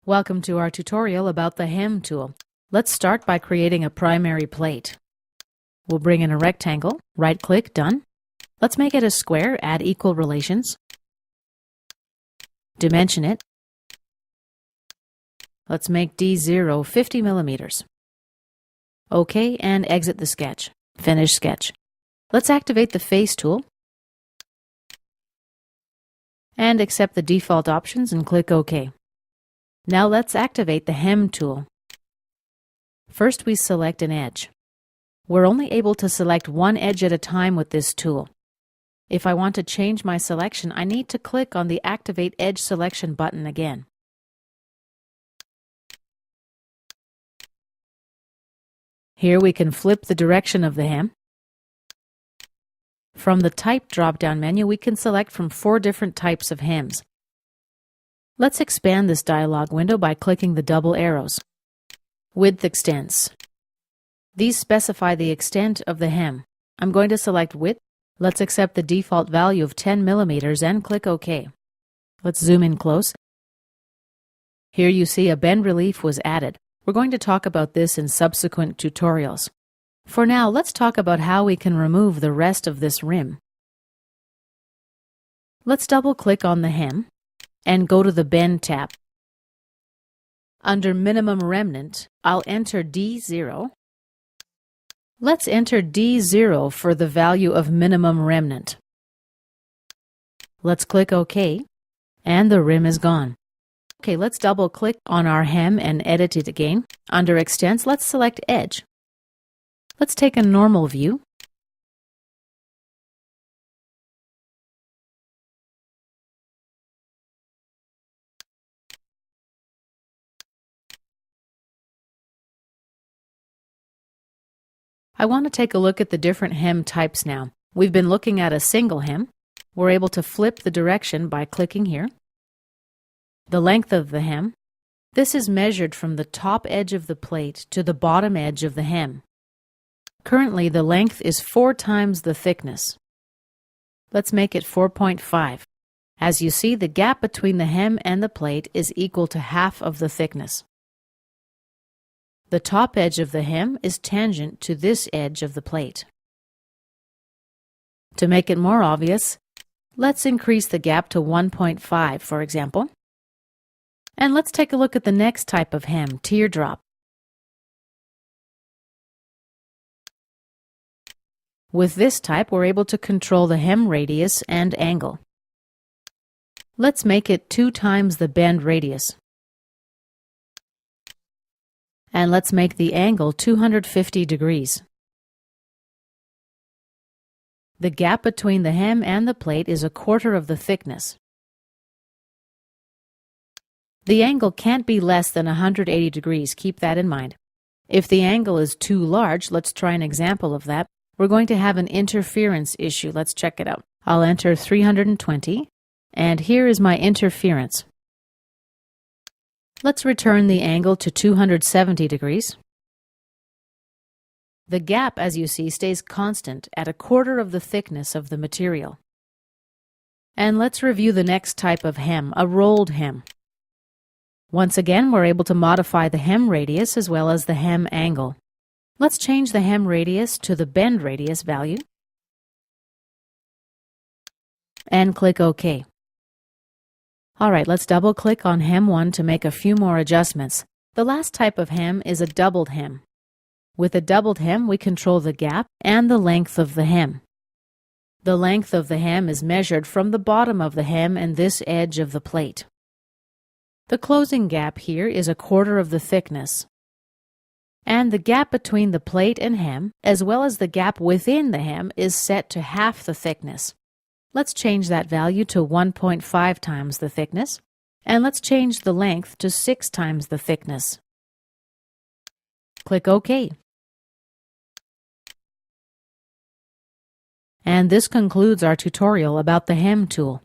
Welcome to our tutorial about the hem tool. Let's start by creating a primary plate. We'll bring in a rectangle, right-click, done. Let's make it a square, add equal relations. Dimension it. Let's make D0 50 millimeters. OK, and exit the sketch. Finish sketch. Let's activate the face tool and accept the default options and click OK. Now let's activate the hem tool. First we select an edge. We're only able to select one edge at a time with this tool. If I want to change my selection, I need to click on the Activate Edge Selection button again. Here we can flip the direction of the hem. From the Type drop-down menu, we can select from 4 different types of hems. Let's expand this dialog window by clicking the double arrows. Width extents. These specify the extent of the hem. I'm going to select width. Let's accept the default value of 10 millimeters and click OK. Let's zoom in close. Here you see a bend relief was added. We're going to talk about this in subsequent tutorials. For now, let's talk about how we can remove the rest of this rim. Let's double-click on the hem and go to the Bend tab. Under Minimum Remnant, I'll enter D0. Let's enter D0 for the value of minimum remnant. Let's click OK, and the rim is gone. Okay, let's double-click on our hem and edit it again. Under Extents, let's select Edge. Let's take a normal view. I want to take a look at the different hem types now. We've been looking at a single hem. We're able to flip the direction by clicking here. The length of the hem. This is measured from the top edge of the plate to the bottom edge of the hem. Currently, the length is 4 times the thickness. Let's make it 4.5. As you see, the gap between the hem and the plate is equal to half of the thickness. The top edge of the hem is tangent to this edge of the plate. To make it more obvious, let's increase the gap to 1.5, for example. And let's take a look at the next type of hem, teardrop. With this type, we're able to control the hem radius and angle. Let's make it 2 times the bend radius. And let's make the angle 250 degrees. The gap between the hem and the plate is 1/4 of the thickness. The angle can't be less than 180 degrees, keep that in mind. If the angle is too large, let's try an example of that. We're going to have an interference issue. Let's check it out. I'll enter 320, and here is my interference. Let's return the angle to 270 degrees. The gap, as you see, stays constant at 1/4 of the thickness of the material. And let's review the next type of hem, a rolled hem. Once again, we're able to modify the hem radius as well as the hem angle. Let's change the hem radius to the bend radius value and click OK. Alright, let's double-click on hem 1 to make a few more adjustments. The last type of hem is a doubled hem. With a doubled hem, we control the gap and the length of the hem. The length of the hem is measured from the bottom of the hem and this edge of the plate. The closing gap here is 1/4 of the thickness. And the gap between the plate and hem, as well as the gap within the hem, is set to half the thickness. Let's change that value to 1.5 times the thickness, and let's change the length to 6 times the thickness. Click OK. And this concludes our tutorial about the hem tool.